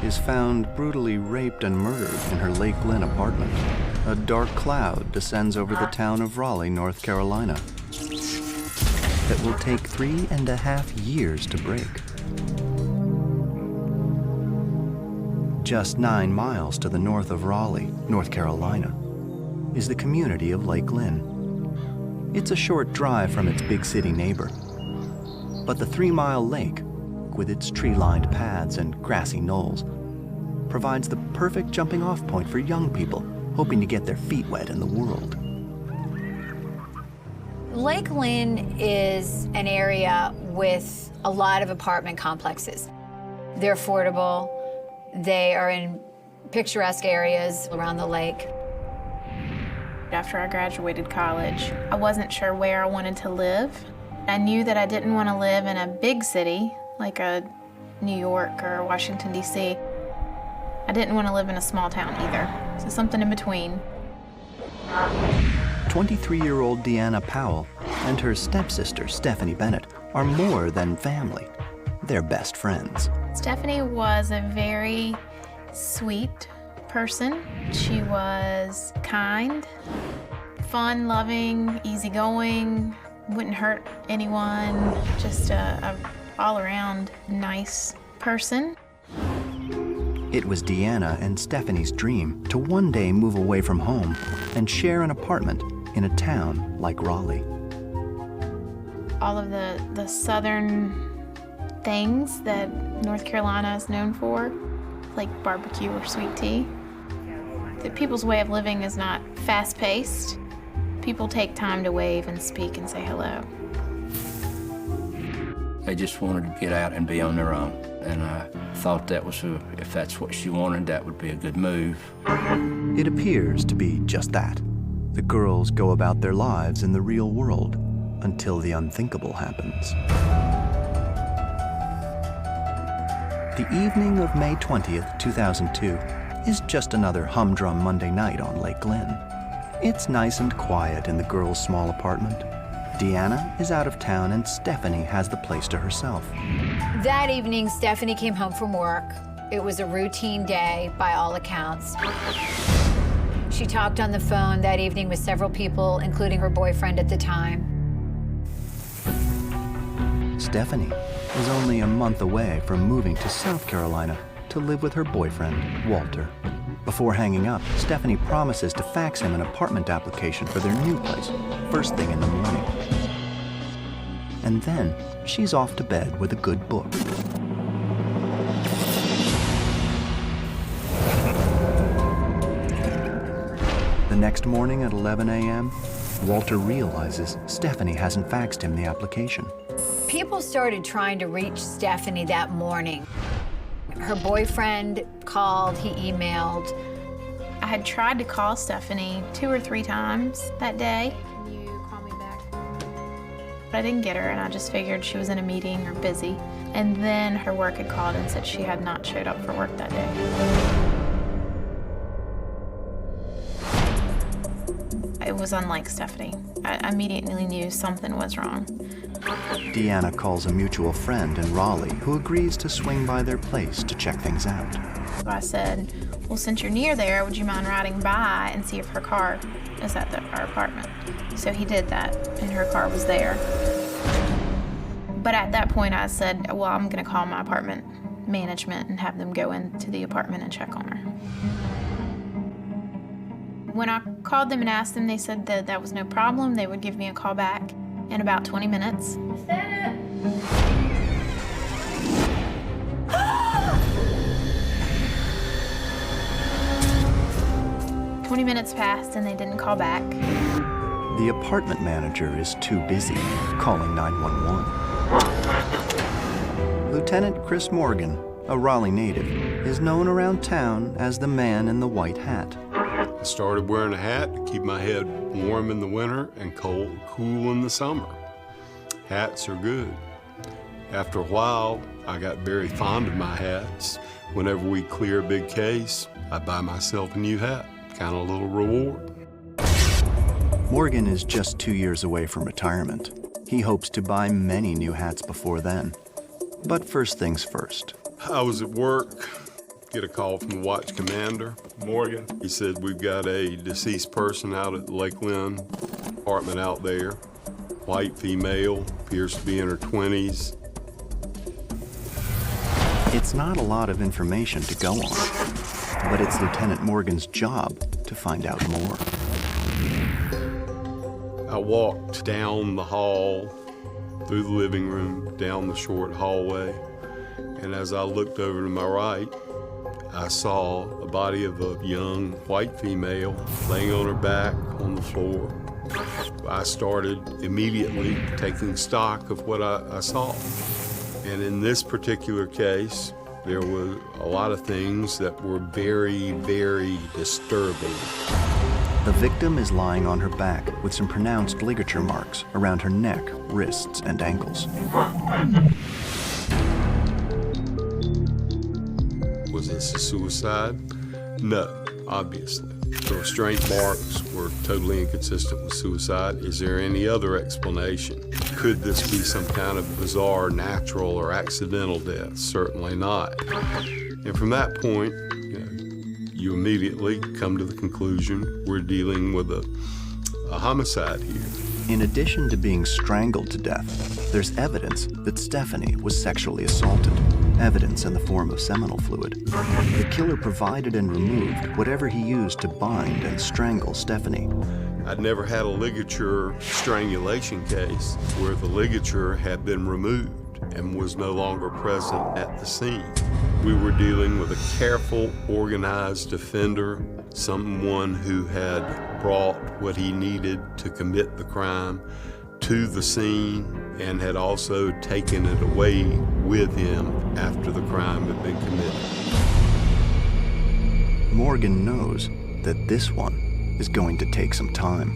is found brutally raped and murdered in her Lake Lynn apartment. A dark cloud descends over the town of Raleigh, North Carolina, that will take 3.5 years to break. Just 9 miles to the north of Raleigh, North Carolina, is the community of Lake Lynn. It's a short drive from its big city neighbor, but the 3-mile lake, with its tree-lined paths and grassy knolls, provides the perfect jumping-off point for young people hoping to get their feet wet in the world. Lake Lynn is an area with a lot of apartment complexes. They're affordable. They are in picturesque areas around the lake. After I graduated college, I wasn't sure where I wanted to live. I knew that I didn't want to live in a big city like a New York or Washington, D.C. I didn't want to live in a small town either, so something in between. 23-year-old Deanna Powell and her stepsister, Stephanie Bennett, are more than family. They're best friends. Stephanie was a very sweet person. She was kind, fun-loving, easygoing, wouldn't hurt anyone, just a all-around nice person. It was Deanna and Stephanie's dream to one day move away from home and share an apartment in a town like Raleigh. All of the southern things that North Carolina is known for, like barbecue or sweet tea. The people's way of living is not fast-paced. People take time to wave and speak and say hello. They just wanted to get out and be on their own. And I thought that was, if that's what she wanted, that would be a good move. It appears to be just that. The girls go about their lives in the real world until the unthinkable happens. The evening of May 20th, 2002 is just another humdrum Monday night on Lake Lynn. It's nice and quiet in the girls' small apartment. Deanna is out of town and Stephanie has the place to herself. That evening, Stephanie came home from work. It was a routine day by all accounts. She talked on the phone that evening with several people, including her boyfriend at the time. Stephanie was only a month away from moving to South Carolina to live with her boyfriend, Walter. Before hanging up, Stephanie promises to fax him an apartment application for their new place, first thing in the morning. And then she's off to bed with a good book. The next morning at 11 a.m., Walter realizes Stephanie hasn't faxed him the application. People started trying to reach Stephanie that morning. Her boyfriend called, he emailed. I had tried to call Stephanie 2 or 3 times that day. Can you call me back? But I didn't get her, and I just figured she was in a meeting or busy. And then her work had called and said she had not showed up for work that day. It was unlike Stephanie. I immediately knew something was wrong. Deanna calls a mutual friend in Raleigh who agrees to swing by their place to check things out. So I said, well, since you're near there, would you mind riding by and see if her car is at our apartment? So he did that, and her car was there. But at that point, I said, well, I'm gonna call my apartment management and have them go into the apartment and check on her. When I called them and asked them, they said that that was no problem. They would give me a call back in about 20 minutes. Is that it? 20 minutes passed and they didn't call back. The apartment manager is too busy calling 911. Lieutenant Chris Morgan, a Raleigh native, is known around town as the man in the white hat. I started wearing a hat to keep my head warm in the winter and cool in the summer. Hats are good. After a while, I got very fond of my hats. Whenever we clear a big case, I buy myself a new hat, kind of a little reward. Morgan is just 2 years away from retirement. He hopes to buy many new hats before then. But first things first. I was at work get a call from the watch commander. Morgan. He said, we've got a deceased person out at the Lake Lynn apartment out there. White female, appears to be in her 20s. It's not a lot of information to go on, but it's Lieutenant Morgan's job to find out more. I walked down the hall, through the living room, down the short hallway, and as I looked over to my right, I saw the body of a young white female laying on her back on the floor. I started immediately taking stock of what I saw. And in this particular case, there were a lot of things that were very, very disturbing. The victim is lying on her back with some pronounced ligature marks around her neck, wrists, and ankles. Was this a suicide? No, obviously. The restraint marks were totally inconsistent with suicide. Is there any other explanation? Could this be some kind of bizarre, natural, or accidental death? Certainly not. And from that point, you immediately come to the conclusion we're dealing with a homicide here. In addition to being strangled to death, there's evidence that Stephanie was sexually assaulted, evidence in the form of seminal fluid. The killer provided and removed whatever he used to bind and strangle Stephanie. I'd never had a ligature strangulation case where the ligature had been removed and was no longer present at the scene. We were dealing with a careful, organized offender, someone who had brought what he needed to commit the crime to the scene and had also taken it away with him after the crime had been committed. Morgan knows that this one is going to take some time.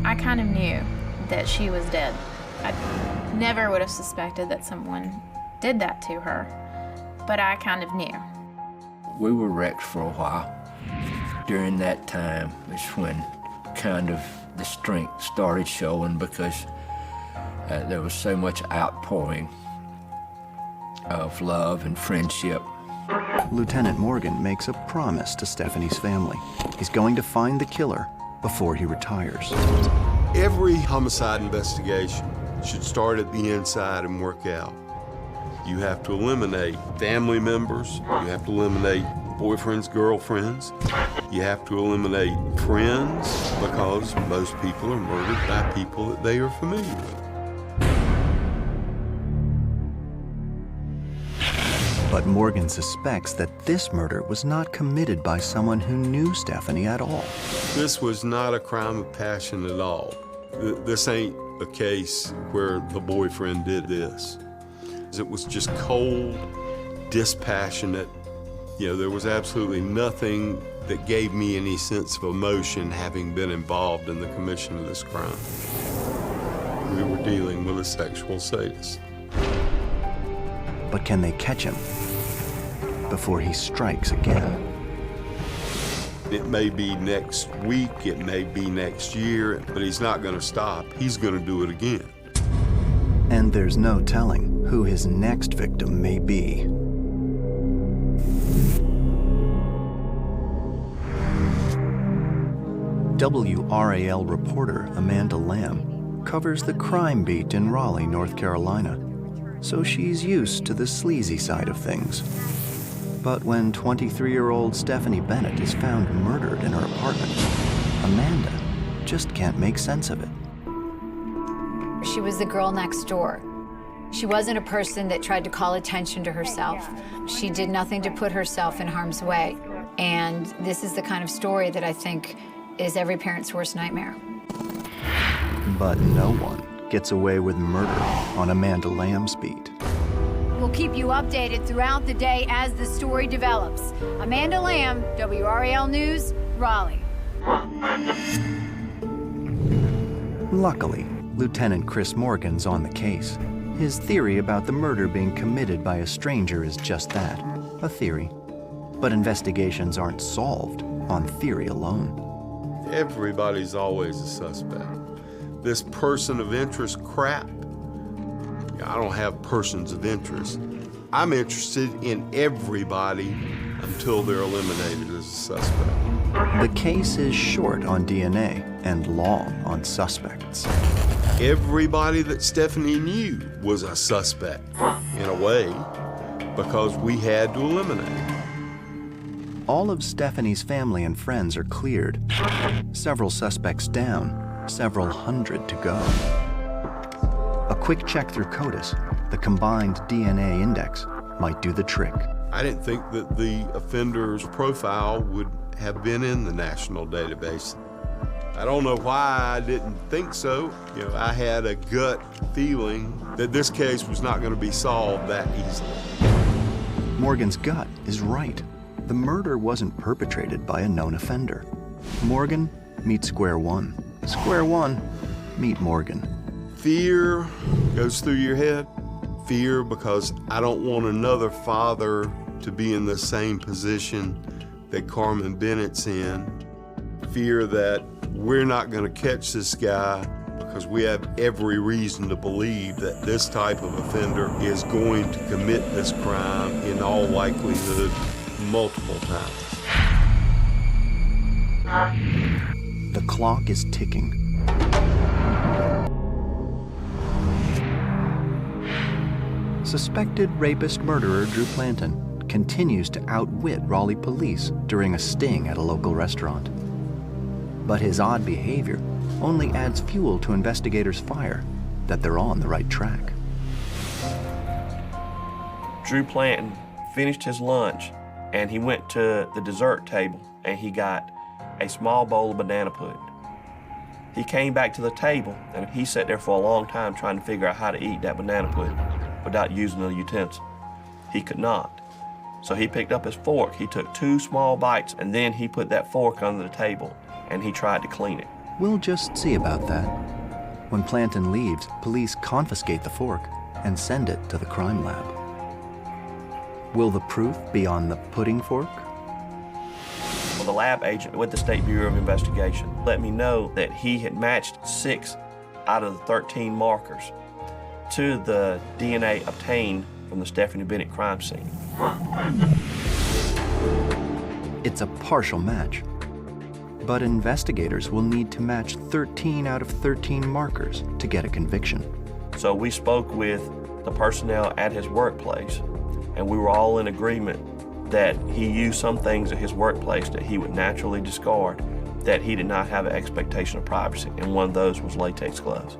I kind of knew that she was dead. I never would have suspected that someone did that to her, but I kind of knew. We were wrecked for a while. During that time is when kind of the strength started showing because there was so much outpouring of love and friendship. Lieutenant Morgan makes a promise to Stephanie's family. He's going to find the killer before he retires. Every homicide investigation should start at the inside and work out. You have to eliminate family members, you have to eliminate boyfriends, girlfriends, you have to eliminate friends because most people are murdered by people that they are familiar with. But Morgan suspects that this murder was not committed by someone who knew Stephanie at all. This was not a crime of passion at all. This ain't a case where the boyfriend did this. It was just cold, dispassionate. There was absolutely nothing that gave me any sense of emotion having been involved in the commission of this crime. We were dealing with a sexual sadist. But can they catch him before he strikes again? It may be next week, it may be next year, but he's not going to stop. He's going to do it again. And there's no telling who his next victim may be. WRAL reporter Amanda Lamb covers the crime beat in Raleigh, North Carolina, so she's used to the sleazy side of things. But when 23-year-old Stephanie Bennett is found murdered in her apartment, Amanda just can't make sense of it. She was the girl next door. She wasn't a person that tried to call attention to herself. She did nothing to put herself in harm's way. And this is the kind of story that I think is every parent's worst nightmare. But no one gets away with murder on Amanda Lamb's beat. We'll keep you updated throughout the day as the story develops. Amanda Lamb, WRAL News, Raleigh. Luckily, Lieutenant Chris Morgan's on the case. His theory about the murder being committed by a stranger is just that, a theory. But investigations aren't solved on theory alone. Everybody's always a suspect. This person of interest crap, I don't have persons of interest. I'm interested in everybody until they're eliminated as a suspect. The case is short on DNA and long on suspects. Everybody that Stephanie knew was a suspect, in a way, because we had to eliminate. All of Stephanie's family and friends are cleared. Several suspects down, several hundred to go. A quick check through CODIS, the combined DNA index, might do the trick. I didn't think that the offender's profile would have been in the national database. I don't know why I didn't think so. You know, I had a gut feeling that this case was not going to be solved that easily. Morgan's gut is right. The murder wasn't perpetrated by a known offender. Morgan, meet square one. Square one, meet Morgan. Fear goes through your head. Fear because I don't want another father to be in the same position that Carmen Bennett's in. Fear that we're not going to catch this guy because we have every reason to believe that this type of offender is going to commit this crime in all likelihood multiple times. The clock is ticking. Suspected rapist murderer Drew Planten continues to outwit Raleigh police during a sting at a local restaurant. But his odd behavior only adds fuel to investigators' fire that they're on the right track. Drew Planten finished his lunch and he went to the dessert table and he got a small bowl of banana pudding. He came back to the table and he sat there for a long time trying to figure out how to eat that banana pudding without using a utensil. He could not. So he picked up his fork, he took 2 small bites, and then he put that fork under the table and he tried to clean it. We'll just see about that. When Planten leaves, police confiscate the fork and send it to the crime lab. Will the proof be on the pudding fork? Well, the lab agent with the State Bureau of Investigation let me know that he had matched 6 out of the 13 markers to the DNA obtained from the Stephanie Bennett crime scene. It's a partial match, but investigators will need to match 13 out of 13 markers to get a conviction. So we spoke with the personnel at his workplace, and we were all in agreement that he used some things at his workplace that he would naturally discard, that he did not have an expectation of privacy, and one of those was latex gloves.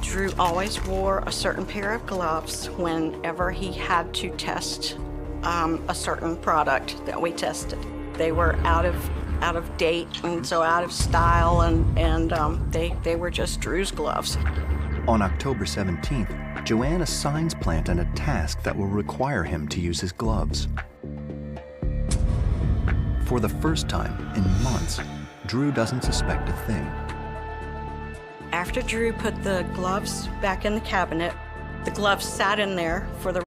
Drew always wore a certain pair of gloves whenever he had to test a certain product that we tested. They were out of date and so out of style, and they were just Drew's gloves. On October 17th, Joanne assigns Planten a task that will require him to use his gloves. For the first time in months, Drew doesn't suspect a thing. After Drew put the gloves back in the cabinet, the gloves sat in there for the